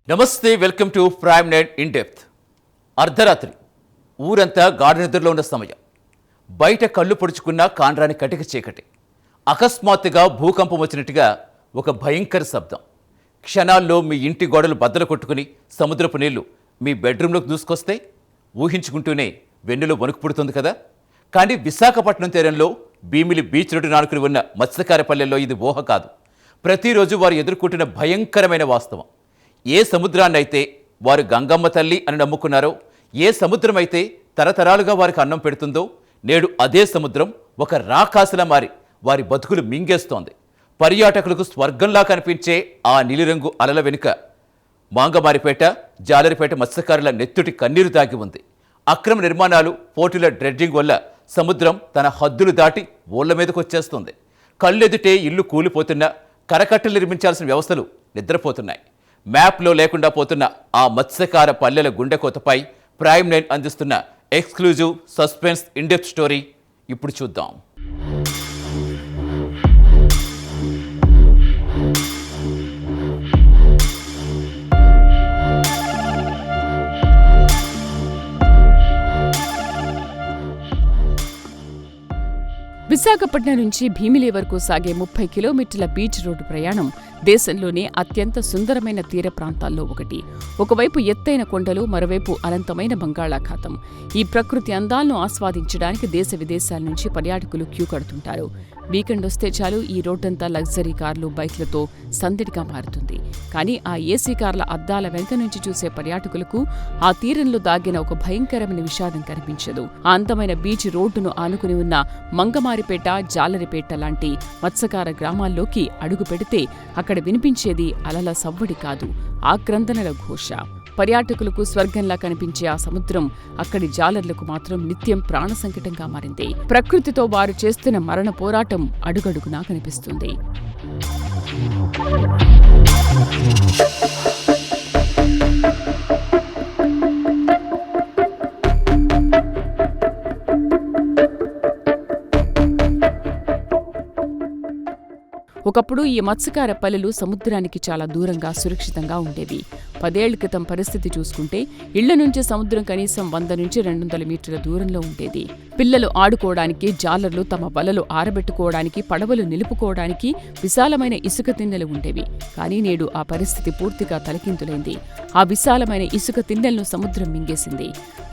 నమస్తే, welcome to prime night in depth. అర్ధరాత్రి ఊరంతా గాఢ నిద్రలో ఉన్న సమయం. బయట కళ్ళు పొడుచుకున్న కాండ్రాని కటిక చీకటి. అకస్మాత్తుగా భూకంపం వచ్చినట్టుగా ఒక భయంకర శబ్దం. క్షణాల్లో మీ ఇంటి గోడలు బద్దలు కొట్టుకుని సముద్రపు నీళ్లు మీ బెడ్రూమ్లోకి దూసుకొస్తే ఊహించుకుంటూనే వెన్నులో వణుకు పుడుతుంది కదా. కానీ విశాఖపట్నం తీరంలో భీమిలి బీచ్ రోడ్డు నానుకుని ఉన్న మత్స్యకారపల్లెల్లో ఇది ఊహ కాదు. ప్రతిరోజు వారు ఎదుర్కొంటున్న భయంకరమైన వాస్తవం. ఏ సముద్రాన్నైతే వారు గంగమ్మ తల్లి అని నమ్ముకున్నారో, ఏ సముద్రం అయితే తరతరాలుగా వారికి అన్నం పెడుతుందో, నేడు అదే సముద్రం ఒక రాకాసులా మారి వారి బతుకులు మింగేస్తోంది. పర్యాటకులకు స్వర్గంలా కనిపించే ఆ నీలిరంగు అలల వెనుక మాంగమారిపేట, జాలరిపేట మత్స్యకారుల నెత్తుటి కన్నీరు దాగి ఉంది. అక్రమ నిర్మాణాలు, పోటీల డ్రెడ్జింగ్ వల్ల సముద్రం తన హద్దులు దాటి ఊళ్ల మీదకు వచ్చేస్తుంది. కళ్ళెదుటే ఇల్లు కూలిపోతున్నా, కరకట్టలు నిర్మించాల్సిన వ్యవస్థలు నిద్రపోతున్నాయి. మ్యాప్లో లేకుండా పోతున్న ఆ మత్స్యకార పల్లెల గుండెకోతపై ప్రైమ్ నైన్ అందిస్తున్న ఎక్స్క్లూజివ్ సస్పెన్స్ ఇన్డెప్త్ స్టోరీ ఇప్పుడు చూద్దాం. విశాఖపట్నం నుంచి భీమిలి వరకు సాగే 30 కిలోమీటర్ల బీచ్ రోడ్డు ప్రయాణం దేశంలోనే అత్యంత సుందరమైన తీర ప్రాంతాల్లో ఒకటి. ఒకవైపు ఎత్తైన కొండలు, మరోవైపు అనంతమైన బంగాళాఖాతం. ఈ ప్రకృతి అందాలను ఆస్వాదించడానికి దేశ విదేశాల నుంచి పర్యాటకులు క్యూ కడుతుంటారు. వీకెండ్ వస్తే చాలు ఈ రోడ్డంతా లగ్జరీ కార్లు, బైక్లతో సందడిగా మారుతుంది. కానీ ఆ ఏసీ కార్ల అద్దాల వెనుక నుంచి చూసే పర్యాటకులకు ఆ తీరంలో దాగిన ఒక భయంకరమైన విషాదం కనిపించదు. ఆ అందమైన బీచ్ రోడ్డును ఆనుకుని ఉన్న మంగమారిపేట, జాలరిపేట లాంటి మత్స్యకార గ్రామాల్లోకి అడుగు పెడితే అక్కడ వినిపించేది అలల సవ్వడి కాదు, ఆక్రందనల ఘోష. పర్యాటకులకు స్వర్గంలా కనిపించే ఆ సముద్రం అక్కడి జాలర్లకు మాత్రం నిత్యం ప్రాణ సంకటంగా మారింది. ప్రకృతితో వారు చేస్తున్న మరణ పోరాటం అడుగడుగునా కనిపిస్తుంది. ఒకప్పుడు ఈ మత్స్యకార పల్లెలు సముద్రానికి చాలా దూరంగా, సురక్షితంగా ఉండేవి. 10 ఏళ్ల క్రితం పరిస్థితి చూసుకుంటే ఇళ్ల నుంచి సముద్రం కనీసం 100 నుంచి 200 మీటర్ల దూరంలో ఉండేది. పిల్లలు ఆడుకోవడానికి, జాలర్లు తమ వలలు ఆరబెట్టుకోవడానికి, పడవలు నిలుపుకోవడానికి విశాలమైన ఇసుక తిన్నెలు ఉండేవి. కానీ నేడు ఆ పరిస్థితి పూర్తిగా తలకిందులైంది. ఆ విశాలమైన ఇసుక తిన్నెలను సముద్రం మింగేసింది.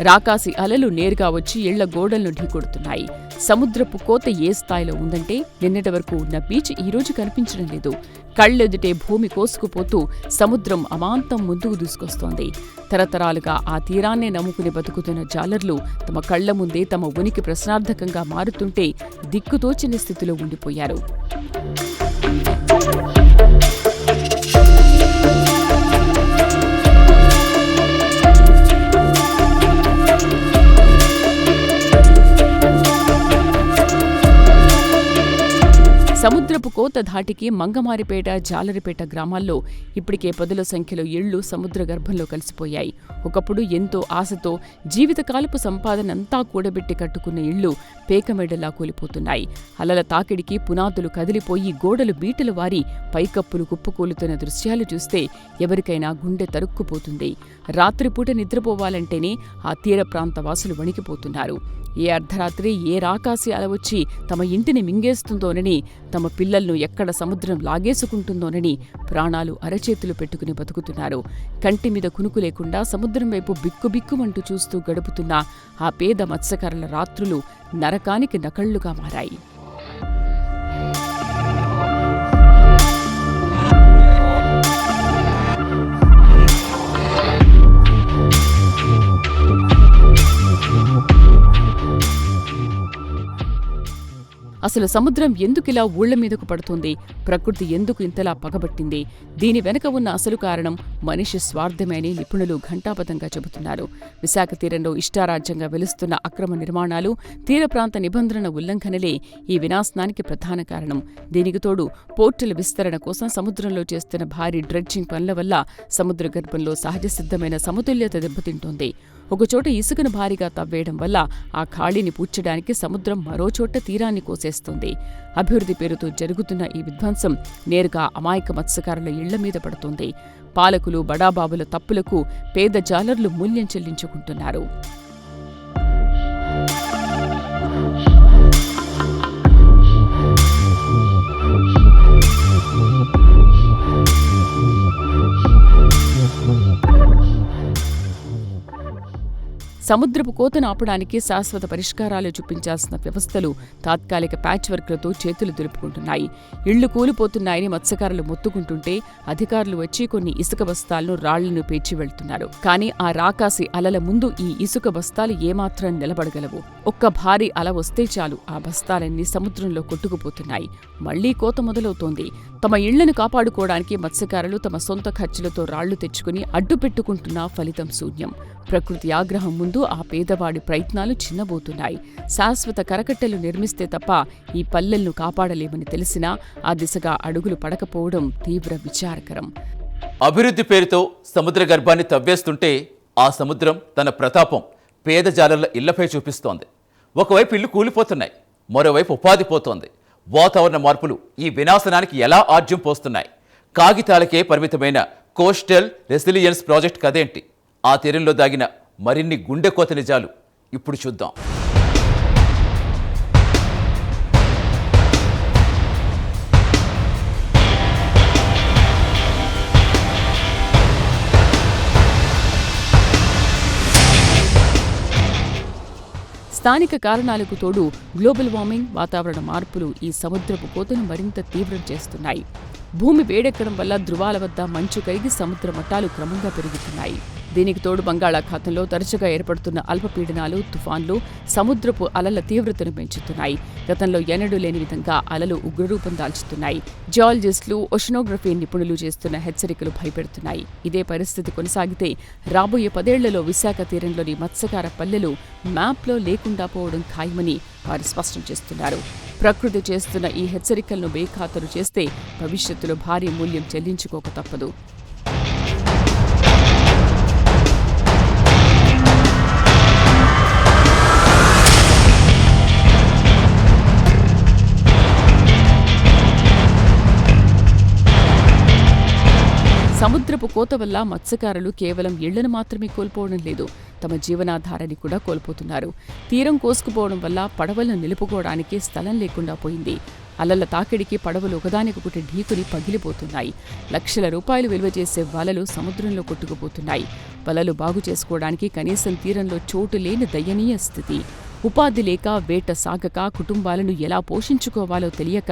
రాకాసి అలలు నేరుగా వచ్చి ఇళ్ల గోడలను ఢీకొడుతున్నాయి. సముద్రపు కోత ఏ స్థాయిలో ఉందంటే నిన్నటి వరకు ఉన్న బీచ్ ఈ రోజు కనిపించడం లేదు. కళ్ళెదుటే భూమి కోసుకుపోతూ సముద్రం అమాంతం ముందుకు దూసుకొస్తోంది. తరతరాలుగా ఆ తీరాన్నే నమ్ముకుని బతుకుతున్న జాలర్లు తమ కళ్ల ముందే తమ ఉనికి ప్రశ్నార్థకంగా మారుతుంటే దిక్కుతోచని స్థితిలో ఉండిపోయారు. సముద్రపు కోత ధాటికి మంగమారిపేట, జాలరిపేట గ్రామాల్లో ఇప్పటికే పదుల సంఖ్యలో ఇళ్లు సముద్ర గర్భంలో కలిసిపోయాయి. ఒకప్పుడు ఎంతో ఆశతో జీవితకాలపు సంపాదనంతా కూడబెట్టి కట్టుకున్న ఇళ్లు పేకమెడలా కూలిపోతున్నాయి. అలల తాకిడికి పునాదులు కదిలిపోయి గోడలు బీటలు వారి పైకప్పులు కుప్పకూలుతున్న దృశ్యాలు చూస్తే ఎవరికైనా గుండె తరుక్కుపోతుంది. రాత్రిపూట నిద్రపోవాలంటేనే ఆ తీర ప్రాంత వాసులు వణికిపోతున్నారు. ఏ అర్ధరాత్రి ఏ రాకాసి అల వచ్చి తమ ఇంటిని మింగేస్తుందోనని, తమ పిల్లలను ఎక్కడ సముద్రం లాగేసుకుంటుందోనని ప్రాణాలు అరచేతులు పెట్టుకుని బతుకుతున్నారు. కంటి మీద కునుకు లేకుండా సముద్రం వైపు బిక్కుబిక్కుమంటూ చూస్తూ గడుపుతున్న ఆ పేద మత్స్యకారుల రాత్రులు నరకానికి నకళ్లుగా మారాయి. అసలు సముద్రం ఎందుకిలా ఊళ్ల మీదకు పడుతుంది? ప్రకృతి ఎందుకు ఇంతలా పగబట్టింది? దీని వెనక ఉన్న అసలు కారణం మనిషి స్వార్థమే అని నిపుణులు ఘంటాపథంగా చెబుతున్నారు. విశాఖ తీరంలో ఇష్టారాజ్యంగా వెలుస్తున్న అక్రమ నిర్మాణాలు, తీర ప్రాంత నిబంధనల ఉల్లంఘనలే ఈ వినాశనానికి ప్రధాన కారణం. దీనికి తోడు పోర్టుల విస్తరణ కోసం సముద్రంలో చేస్తున్న భారీ డ్రెడ్జింగ్ పనుల వల్ల సముద్ర గర్భంలో సహజ సిద్ధమైన సమతుల్యత దెబ్బతింటోంది. ఒకచోట ఇసుకను భారీగా తవ్వేయడం వల్ల ఆ ఖాళీని పూడ్చడానికి సముద్రం మరోచోట తీరాన్ని కోసేస్తుంది. అభివృద్ధి పేరుతో జరుగుతున్న ఈ విధ్వంసం నేరుగా అమాయక మత్స్యకారుల ఇళ్ల మీద పడుతుంది. పాలకులు, బడాబాబుల తప్పులకు పేద జాలర్లు మూల్యం చెల్లించుకుంటున్నారు. సముద్రపు కోతను ఆపడానికి శాశ్వత పరిష్కారాలు చూపించాల్సిన వ్యవస్థలు తాత్కాలిక ప్యాచ్ వర్క్లతో చేతులు దులుపుకుంటున్నాయి. ఇళ్లు కూలిపోతున్నాయని మత్స్యకారులు మొత్తుకుంటుంటే అధికారులు వచ్చి కొన్ని ఇసుక బస్తాలను, రాళ్లను పేర్చి వెళ్తున్నారు. కానీ ఆ రాకాసి అలల ముందు ఈ ఇసుక బస్తాలు ఏమాత్రం నిలబడగలవు. ఒక్క భారీ అల వస్తే చాలు ఆ బస్తాలన్నీ సముద్రంలో కొట్టుకుపోతున్నాయి. మళ్లీ కోత మొదలవుతోంది. తమ ఇళ్లను కాపాడుకోవడానికి మత్స్యకారులు తమ సొంత ఖర్చులతో రాళ్లు తెచ్చుకుని అడ్డుపెట్టుకుంటున్నా ఫలితం శూన్యం. ప్రకృతి ఆగ్రహం ముందు ఆ పేదవాడి ప్రయత్నాలు చిన్నబోతున్నాయి. శాశ్వత కరకట్టెలు నిర్మిస్తే తప్ప ఈ పల్లెలను కాపాడలేమని తెలిసినా ఆ దిశగా అడుగులు పడకపోవడం తీవ్ర విచారకరం. అభివృద్ధి పేరుతో సముద్ర గర్భాన్ని తవ్వేస్తుంటే ఆ సముద్రం తన ప్రతాపం పేద జాలర్ల ఇళ్లపై చూపిస్తోంది. ఒకవైపు ఇళ్లు కూలిపోతున్నాయి, మరోవైపు ఉపాధి పోతోంది. వాతావరణ మార్పులు ఈ వినాశనానికి ఎలా ఆజ్యం పోస్తున్నాయి? కాగితాలకే పరిమితమైన కోస్టల్ రెసిలియన్స్ ప్రాజెక్ట్ కదేంటి? ఆ తీరంలో దాగిన మరిన్ని గుండెకోత నిజాలు ఇప్పుడు చూద్దాం. స్థానిక కారణాలకు తోడు గ్లోబల్ వార్మింగ్, వాతావరణ మార్పులు ఈ సముద్రపు కోతను మరింత తీవ్రం చేస్తున్నాయి. భూమి వేడెక్కడం వల్ల ధృవాల వద్ద మంచు కరిగి సముద్ర మట్టాలు క్రమంగా పెరుగుతున్నాయి. దీనికి తోడు బంగాళాఖాతంలో తరచుగా ఏర్పడుతున్న అల్పపీడనాలు, తుఫాన్లు సముద్రపు అలల తీవ్రతను పెంచుతున్నాయి. గతంలో ఎన్నడూ లేని విధంగా అలలు ఉగ్రరూపం దాల్చుతున్నాయి. జియాలజిస్టులు, ఓషనోగ్రఫీ నిపుణులు చేస్తున్న హెచ్చరికలు భయపెడుతున్నాయి. ఇదే పరిస్థితి కొనసాగితే రాబోయే 10 ఏళ్లలో విశాఖ తీరంలోని మత్స్యకార పల్లెలు మ్యాప్లో లేకుండా పోవడం ఖాయమని వారు స్పష్టం చేస్తున్నారు. ప్రకృతి చేస్తున్న ఈ హెచ్చరికలను బేఖాతరు చేస్తే భవిష్యత్తులో భారీ మూల్యం చెల్లించుకోక తప్పదు. సముద్రపు కోత వల్ల మత్స్యకారులు కేవలం ఇళ్లను మాత్రమే కోల్పోవడం లేదు, తమ జీవనాధారాన్ని కూడా కోల్పోతున్నారు. తీరం కోసుకుపోవడం వల్ల పడవలను నిలుపుకోవడానికి స్థలం లేకుండా పోయింది. అలల తాకిడికి పడవలు ఒకదానికొకటి ఢీకుని పగిలిపోతున్నాయి. లక్షల రూపాయలు విలువ చేసే వలలు సముద్రంలో కొట్టుకుపోతున్నాయి. వలలు బాగు చేసుకోవడానికి కనీసం తీరంలో చోటు లేని దయనీయ స్థితి. ఉపాధి లేక, వేట సాగక, కుటుంబాలను ఎలా పోషించుకోవాలో తెలియక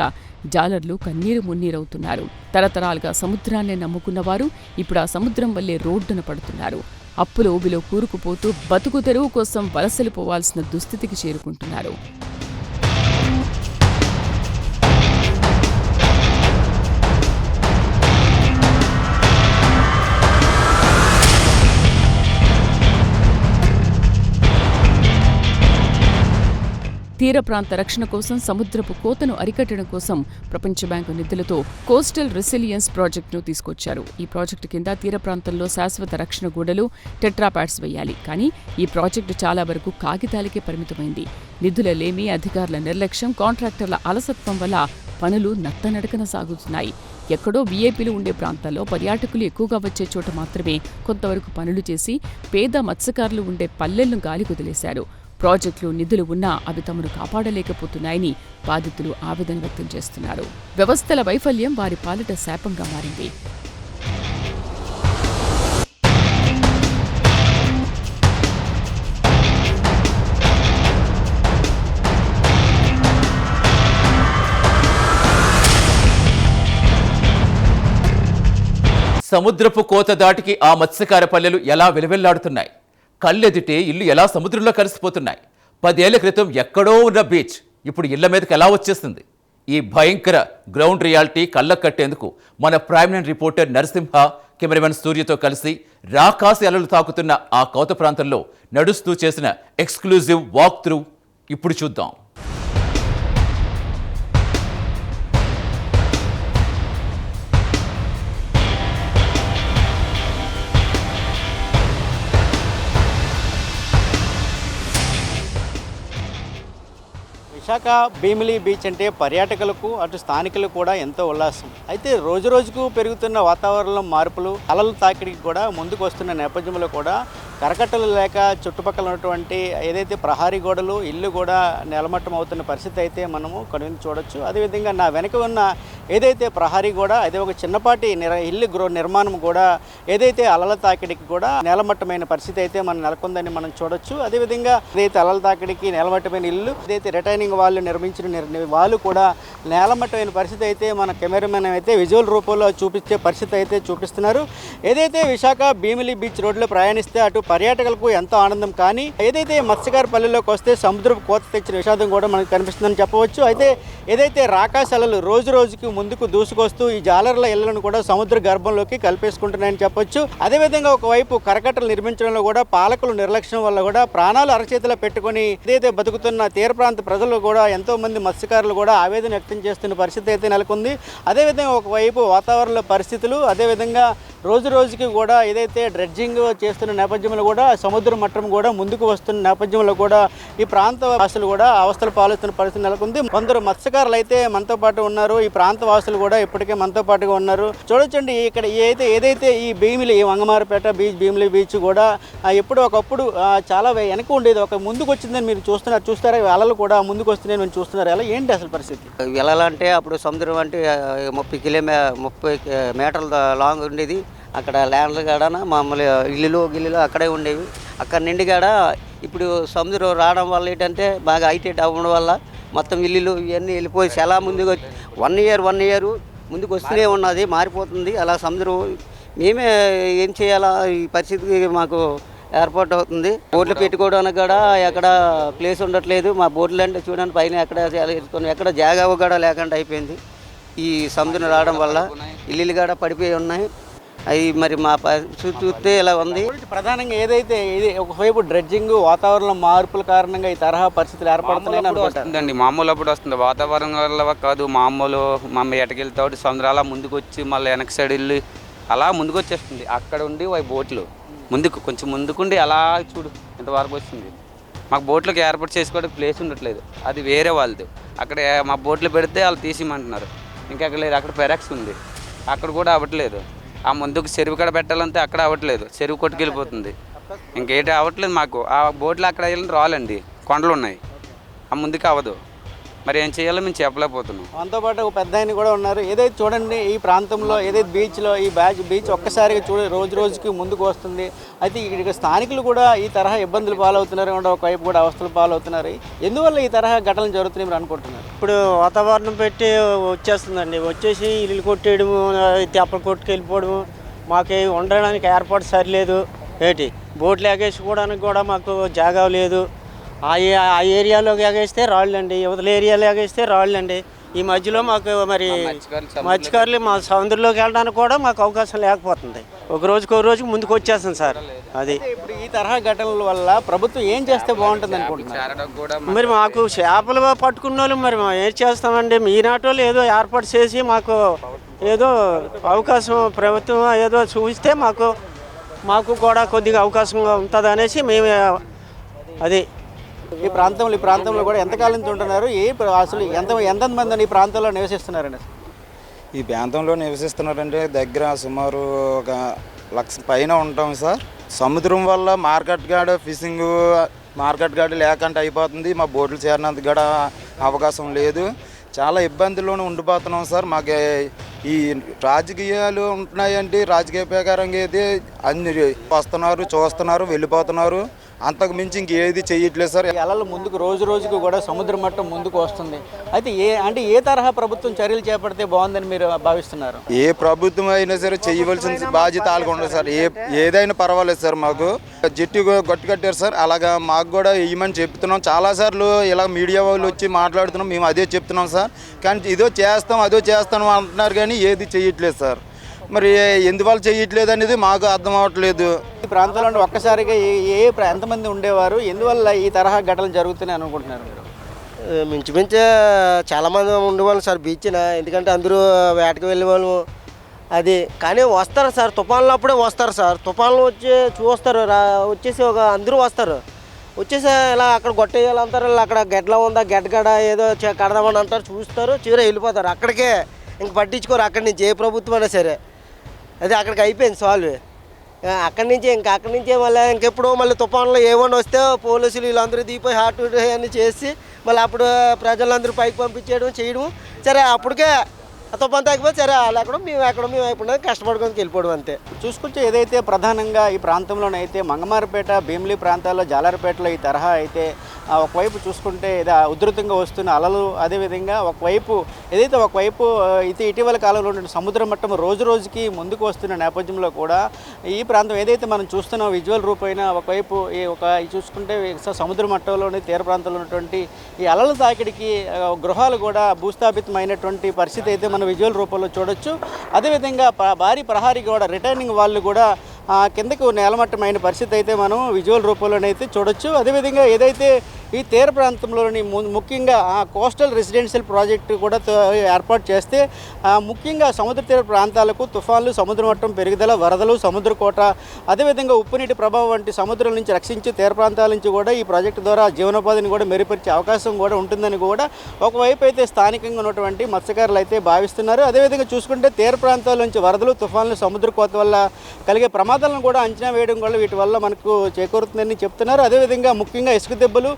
జాలర్లు కన్నీరు మున్నీరవుతున్నారు. తరతరాలుగా సముద్రాన్ని నమ్ముకున్నవారు ఇప్పుడు ఆ సముద్రం వల్లే రోడ్డున పడుతున్నారు. అప్పుల ఊబిలో కూరుకుపోతూ బతుకు తెరువు కోసం వలసలు పోవాల్సిన దుస్థితికి చేరుకుంటున్నారు. తీర ప్రాంత రక్షణ కోసం, సముద్రపు కోతను అరికట్టడం కోసం ప్రపంచ బ్యాంకు నిధులతో కోస్టల్ రెసిలియన్స్ ప్రాజెక్టును తీసుకొచ్చారు. ఈ ప్రాజెక్టు కింద తీర ప్రాంతంలో శాశ్వత రక్షణ గోడలు, టెట్రాపాడ్స్ వేయాలి. కానీ ఈ ప్రాజెక్టు చాలా వరకు కాగితాలకే పరిమితమైంది. నిధుల లేమి, అధికారుల నిర్లక్ష్యం, కాంట్రాక్టర్ల అలసత్వం వల్ల పనులు నత్తనడకన సాగుతున్నాయి. ఎక్కడో వీఐపీలు ఉండే ప్రాంతాల్లో, పర్యాటకులు ఎక్కువగా వచ్చే చోట మాత్రమే కొంతవరకు పనులు చేసి పేద మత్స్యకారులు ఉండే పల్లెలను గాలి కుదిలేశారు. ప్రాజెక్టులు, నిధులు ఉన్నా అవి తమను కాపాడలేకపోతున్నాయని బాధితులు ఆవేదన వ్యక్తం చేస్తున్నారు. వ్యవస్థల వైఫల్యం వారి పాలిట శాపంగా మారింది. సముద్రపు కోత దాటికి ఆ మత్స్యకార పల్లెలు ఎలా విలవిల్లాడుతున్నాయి? కళ్ళెదిటే ఇల్లు ఎలా సముద్రంలో కలిసిపోతున్నాయి? 10 ఏళ్ల క్రితం ఎక్కడో ఉన్న బీచ్ ఇప్పుడు ఇళ్ల మీదకి ఎలా వచ్చేస్తుంది? ఈ భయంకర గ్రౌండ్ రియాలిటీ కళ్ళకు కట్టేందుకు మన prime line reporter Narasimha cameraman సూర్యతో కలిసి రాకాసి అలలు తాకుతున్న ఆ కోత ప్రాంతంలో నడుస్తూ చేసిన ఎక్స్క్లూజివ్ వాక్ త్రూ ఇప్పుడు చూద్దాం. విశాఖ భీమిలి బీచ్ అంటే పర్యాటకులకు అటు స్థానికులకు కూడా ఎంతో ఉల్లాసం. అయితే రోజు రోజుకు పెరుగుతున్న వాతావరణంలో మార్పులు అలలు తాకిడికి కూడా ముందుకు వస్తున్న నేపథ్యంలో కూడా కరకట్టలు లేక చుట్టుపక్కల ఉన్నటువంటి ఏదైతే ప్రహారీ గోడలు ఇల్లు కూడా నేలమట్టం అవుతున్న పరిస్థితి అయితే మనము కనువిని చూడొచ్చు. అదేవిధంగా నా వెనక ఉన్న ఏదైతే ప్రహారీ గోడ అదే ఒక చిన్నపాటి ఇల్లు నిర్మాణం కూడా ఏదైతే అలల తాకిడికి కూడా నేలమట్టమైన పరిస్థితి అయితే మనం నెలకొందని మనం చూడొచ్చు. అదేవిధంగా ఏదైతే అలల తాకిడికి నేలమట్టమైన ఇల్లు ఏదైతే రిటైనింగ్ వాళ్ళు నిర్మించిన వాళ్ళు కూడా నేలమట్టమైన పరిస్థితి అయితే మన కెమెరామెన్ అయితే విజువల్ రూపంలో చూపించే పరిస్థితి అయితే చూపిస్తున్నారు. ఏదైతే విశాఖ భీమిలి బీచ్ రోడ్లో ప్రయాణిస్తే అటు పర్యాటకులకు ఎంతో ఆనందం, కానీ ఏదైతే మత్స్యకారపల్లిలోకి వస్తే సముద్రపు కోత తెచ్చిన విషాదం కూడా మనకు కనిపిస్తుందని చెప్పవచ్చు. అయితే ఏదైతే రాకాశలలు రోజు రోజుకి ముందుకు దూసుకొస్తూ ఈ జాలర్ల ఇళ్లను కూడా సముద్ర గర్భంలోకి కలిపేసుకుంటున్నాయని చెప్పొచ్చు. అదేవిధంగా ఒకవైపు కరకట్టలు నిర్మించడంలో కూడా పాలకుల నిర్లక్ష్యం వల్ల కూడా ప్రాణాలు అరచేతిలో పెట్టుకొని ఏదైతే బతుకుతున్న తీర ప్రాంత ప్రజలు కూడా ఎంతో మంది మత్స్యకారులు కూడా ఆవేదన వ్యక్తం చేస్తున్న పరిస్థితి అయితే నెలకొంది. అదేవిధంగా ఒకవైపు వాతావరణ పరిస్థితులు అదేవిధంగా రోజు రోజుకి కూడా ఏదైతే డ్రెడ్జింగ్ చేస్తున్న నేపథ్యంలో కూడా సముద్ర మట్టం కూడా ముందుకు వస్తున్న నేపథ్యంలో కూడా ఈ ప్రాంత వాసులు కూడా అవస్థలు పాలుస్తున్న పరిస్థితి నెలకొంది. కొందరు మత్స్యకారులు అయితే మనతో పాటు ఉన్నారు, ఈ ప్రాంత వాసులు కూడా ఇప్పటికే మనతో పాటుగా ఉన్నారు. చూడొచ్చండి, ఇక్కడ ఏదైతే ఈ భీమిలి వంగమారపేట బీచ్ భీమిలి బీచ్ కూడా ఎప్పుడు ఒకప్పుడు చాలా వెనక ఉండేది, ఒక ముందుకు వచ్చిందని మీరు చూస్తారా? అలలు కూడా ముందుకు వస్తున్నాయని మీరు చూస్తున్నారు, ఎలా ఏంటి అసలు పరిస్థితి? వెళ్ళాలంటే అప్పుడు సముద్రం అంటే 30 మీటర్ల లాంగ్ ఉండేది. అక్కడ ల్యాండ్లు కాడ మామూలు గిల్లులు అక్కడే ఉండేవి. అక్కడ నిండి కాడ ఇప్పుడు సముద్రం రావడం వల్ల ఏంటంటే బాగా హైటెట్ అవ్వడం వల్ల మొత్తం ఇల్లులు ఇవన్నీ వెళ్ళిపోయి చాలా ముందుకు 1 ఇయర్ ముందుకు వస్తూనే ఉన్నది, మారిపోతుంది. అలా సముద్రం మేమే ఏం చేయాలా ఈ పరిస్థితికి మాకు ఏర్పాటు అవుతుంది. బోట్లు పెట్టుకోవడానికి కూడా ఎక్కడ ప్లేస్ ఉండట్లేదు. మా బోట్లు అంటే చూడండి పైన ఎక్కడ జాగా కూడా లేకుండా అయిపోయింది. ఈ సముద్రం రావడం వల్ల ఇల్లు కూడా పడిపోయి ఉన్నాయి. అవి మరి మా చూస్తే ఇలా ఉంది. ప్రధానంగా ఏదైతే ఇది ఒకవైపు డ్రెడ్జింగ్ వాతావరణ మార్పుల కారణంగా ఈ తరహా పరిస్థితులు ఏర్పడుతున్నాయి. మామూలు అప్పుడు వస్తుంది, వాతావరణం వల్ల కాదు. మామూలు ఎటకెళ్తా సముద్రాల ముందుకు వచ్చి మళ్ళీ వెనక సైడ్ వెళ్ళి అలా ముందుకు వచ్చేస్తుంది. అక్కడ ఉండి బోట్లు ముందుకు కొంచెం ముందుకుండి అలా చూడు ఇంతవరకు వస్తుంది. మాకు బోట్లకు ఏర్పాటు చేసుకోవడానికి ప్లేస్ ఉండట్లేదు, అది వేరే వాళ్ళది. అక్కడ మా బోట్లు పెడితే వాళ్ళు తీసిమంటున్నారు. ఇంకెక్కడ లేదు, అక్కడ పెరాక్స్ ఉంది, అక్కడ కూడా అవ్వట్లేదు. ఆ ముందుకు చెరువు కడ పెట్టాలంటే అక్కడ అవ్వట్లేదు, చెరువు కొట్టుకెళ్ళిపోతుంది. ఇంకేటి అవ్వట్లేదు మాకు. ఆ బోట్లు అక్కడ వెళ్ళి రాలండి, కొండలు ఉన్నాయి, ఆ ముందుకు అవ్వదు. మరి ఏం చేయాలో మేము చెప్పలేకపోతున్నాం. మనతో పాటు ఒక పెద్ద ఆయన కూడా ఉన్నారు. ఏదైతే చూడండి ఈ ప్రాంతంలో ఏదైతే బీచ్లో ఈ బీచ్ ఒక్కసారిగా రోజు రోజుకి ముందుకు వస్తుంది. అయితే ఇక్కడ స్థానికులు కూడా ఈ తరహా ఇబ్బందులు పాలవుతున్నారు, ఒకవైపు కూడా అవస్థలు పాలవుతున్నారు. ఎందువల్ల ఈ తరహా ఘటనలు జరుగుతున్నాయి మీరు అనుకుంటున్నారు? ఇప్పుడు వాతావరణం పెట్టి వచ్చేస్తుందండి, వచ్చేసి ఇల్లు కొట్టేయడము, తెప్పలు కొట్టుకెళ్ళిపోవడము, మాకు ఉండడానికి ఏర్పాటు సరిలేదు. బోట్లు ఎగేసుకోవడానికి కూడా మాకు జాగా లేదు. ఆ ఏరియాలోకి ఎగేస్తే రాళ్ళు అండి, యువతల ఏరియాలో ఎగేస్తే రాళ్ళు అండి. ఈ మధ్యలో మాకు మరి మత్స్యకారులు మా సముద్రంలోకి వెళ్ళడానికి కూడా మాకు అవకాశం లేకపోతుంది. ఒక రోజుకి ముందుకు వచ్చేస్తుంది సార్. అది ఇప్పుడు ఈ తరహా ఘటనల వల్ల ప్రభుత్వం ఏం చేస్తే బాగుంటుంది అనుకుంటున్నారు? మరి మాకు చేపలు పట్టుకున్న వాళ్ళు మరి ఏం చేస్తామండి, మీనాటోళ్ళు ఏదో ఏర్పాటు చేసి మాకు ఏదో అవకాశం ప్రభుత్వం ఏదో చూపిస్తే మాకు కూడా కొద్దిగా అవకాశంగా ఉంటుంది అనేసి మేము అది ఈ ప్రాంతంలో కూడా ఎంతకాలం నుంచి ఉంటున్నారు? అసలు ఎంతమంది ఈ ప్రాంతంలో నివసిస్తున్నారండి? ఈ ప్రాంతంలో నివసిస్తున్నారంటే దగ్గర సుమారు 1 లక్ష పైన ఉంటాం సార్. సముద్రం వల్ల మార్కెట్ గార్డ్ లేకుండా అయిపోతుంది. మా బోట్లు చేరినందుకు కూడా అవకాశం లేదు. చాలా ఇబ్బందుల్లోనే ఉండిపోతున్నాం సార్. మాకు ఈ రాజకీయాలు ఉంటున్నాయంటే రాజకీయ ప్రకారంగా అయితే అన్ని వస్తున్నారు, చూస్తున్నారు, వెళ్ళిపోతున్నారు. అంతకు మించి ఇంకేది చెయ్యట్లేదు సార్. అలలు ముందుకు రోజు రోజుకు కూడా సముద్ర మట్టం ముందుకు వస్తుంది. అయితే ఏ తరహా ప్రభుత్వం చర్యలు చేపడితే బాగుందని మీరు భావిస్తున్నారు? ఏ ప్రభుత్వం అయినా సరే చేయవలసిన బాధ్యత వాళ్ళకు ఉండదు సార్. ఏదైనా పర్వాలేదు సార్. మాకు జట్టు గట్టు కట్టారు సార్, అలాగా మాకు కూడా ఇవ్వమని చెప్తున్నాం. చాలాసార్లు ఇలా మీడియా వాళ్ళు వచ్చి మాట్లాడుతున్నాం, మేము అదే చెప్తున్నాం సార్. కానీ అదో చేస్తాం అంటున్నారు, కానీ ఏది చెయ్యట్లేదు సార్. మరి ఎందువల్ల చేయట్లేదు అనేది మాకు అర్థం అవ్వట్లేదు. ఈ ప్రాంతంలో ఒక్కసారిగా ఎంతమంది ఉండేవారు, ఎందువల్ల ఈ తరహా ఘటనలు జరుగుతున్నాయి అనుకుంటున్నారు మీరు? మించుమించు చాలామంది ఉండేవాళ్ళు సార్ బీచ్న, ఎందుకంటే అందరూ వేటకు వెళ్ళేవాళ్ళు. అది కానీ వస్తారు సార్, తుఫాన్లు అప్పుడే వస్తారు సార్. తుఫాన్లు వచ్చి చూస్తారు, వచ్చేసి అందరూ వస్తారు. వచ్చేసి ఇలా అక్కడ గొట్టేయాలంటారు, అక్కడ గడ్డలా ఉందా గడ్డగడ ఏదో కడదామని అంటారు, చూస్తారు, చివరి వెళ్ళిపోతారు. అక్కడికే ఇంక పట్టించుకోరు అక్కడి నుంచి ఏ ప్రభుత్వం అయినా సరే. అది అక్కడికి అయిపోయింది సాల్వ్. అక్కడి నుంచే మళ్ళీ ఇంకెప్పుడు మళ్ళీ తుఫాన్లో ఏమన్నా వస్తే పోలీసులు వీళ్ళందరూ దిగిపోయి హార్ట్ అన్ని చేసి మళ్ళీ అప్పుడు ప్రజలందరూ పైకి పంపించేయడం చేయడం. సరే అప్పటికే తుఫాన్ తగ్గిపోతే సరే వాళ్ళు ఎక్కడో మేము అయిపోయినా కష్టపడుకొని వెళ్ళిపోవడం అంతే. చూసుకుంటే ఏదైతే ప్రధానంగా ఈ ప్రాంతంలోనైతే మంగమారిపేట, భీమిలి ప్రాంతాల్లో, జాలారిపేటలో ఈ తరహా అయితే ఒకవైపు చూసుకుంటే ఉధృతంగా వస్తున్న అలలు, అదేవిధంగా ఒకవైపు ఇటీవల కాలంలో ఉన్న సముద్ర మట్టం రోజు రోజుకి ముందుకు వస్తున్న నేపథ్యంలో కూడా ఈ ప్రాంతం ఏదైతే మనం చూస్తున్న విజువల్ రూపైన ఒకవైపు చూసుకుంటే సముద్ర మట్టంలోని తీర ప్రాంతంలో ఉన్నటువంటి ఈ అలల తాకిడికి గృహాలు కూడా భూస్థాపితమైనటువంటి పరిస్థితి అయితే మనం విజువల్ రూపంలో చూడొచ్చు. అదేవిధంగా భారీ ప్రహారీ కూడా రిటర్నింగ్ వాళ్ళు కూడా కిందకు నేలమట్టమైన పరిస్థితి అయితే మనం విజువల్ రూపంలోనైతే చూడొచ్చు. అదేవిధంగా ఏదైతే ఈ తీర ప్రాంతంలోని ముఖ్యంగా కోస్టల్ రెసిడెన్షియల్ ప్రాజెక్టు కూడా ఏర్పాటు చేస్తే ముఖ్యంగా సముద్ర తీర ప్రాంతాలకు తుఫాన్లు, సముద్ర మట్టం పెరుగుదల, వరదలు, సముద్ర కోట, అదేవిధంగా ఉప్పు నీటి ప్రభావం వంటి సముద్రం నుంచి రక్షించి తీర ప్రాంతాల నుంచి కూడా ఈ ప్రాజెక్టు ద్వారా జీవనోపాధిని కూడా మెరుగుపరిచే అవకాశం కూడా ఉంటుందని కూడా ఒకవైపు అయితే స్థానికంగా ఉన్నటువంటి మత్స్యకారులు అయితే భావిస్తున్నారు. అదేవిధంగా చూసుకుంటే తీర ప్రాంతాల నుంచి వరదలు, తుఫాన్లు, సముద్ర కోత వల్ల కలిగే ప్రమాదాలను కూడా అంచనా వేయడం వల్ల వీటి వల్ల మనకు చేకూరుతుందని చెప్తున్నారు. అదేవిధంగా ముఖ్యంగా ఇసుక దెబ్బలు,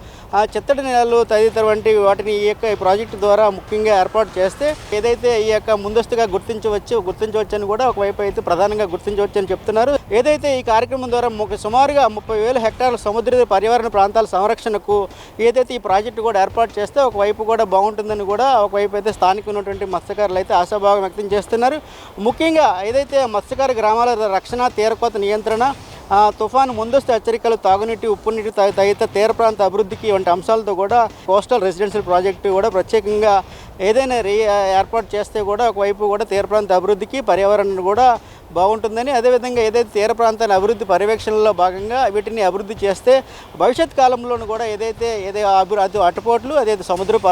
చెత్తడి నేలలు తదితర వంటి వాటిని ఈ ప్రాజెక్టు ద్వారా ముఖ్యంగా ఏర్పాటు చేస్తే ఏదైతే ఈ ముందస్తుగా గుర్తించవచ్చని కూడా ఒకవైపు అయితే ప్రధానంగా గుర్తించవచ్చని చెప్తున్నారు. ఏదైతే ఈ కార్యక్రమం ద్వారా సుమారుగా 30,000 హెక్టార్ల సముద్ర పర్యావరణ ప్రాంతాల సంరక్షణకు ఏదైతే ఈ ప్రాజెక్టు కూడా ఏర్పాటు చేస్తే ఒకవైపు కూడా బాగుంటుందని కూడా ఒకవైపు అయితే స్థానిక ఉన్నటువంటి మత్స్యకారులు అయితే ఆశాభావం వ్యక్తం చేస్తున్నారు. ముఖ్యంగా ఏదైతే మత్స్యకార గ్రామాల రక్షణ, తీరకోత నియంత్రణ, తుఫాను ముందస్తు హెచ్చరికలు, తాగునీటి, ఉప్పు నీటి తదితర తీర ప్రాంత అభివృద్ధికి వంటి అంశాలతో కూడా కోస్టల్ రెసిడెన్షియల్ ప్రాజెక్టు కూడా ప్రత్యేకంగా ఏదైనా ఏర్పాటు చేస్తే కూడా ఒకవైపు కూడా తీర ప్రాంత అభివృద్ధికి, పర్యావరణం కూడా బాగుంటుందని, అదేవిధంగా ఏదైతే తీర ప్రాంతాల అభివృద్ధి పర్యవేక్షణలో భాగంగా వీటిని అభివృద్ధి చేస్తే భవిష్యత్ కాలంలోనూ కూడా ఏదైతే అటుపోట్లు, అదైతే సముద్రపు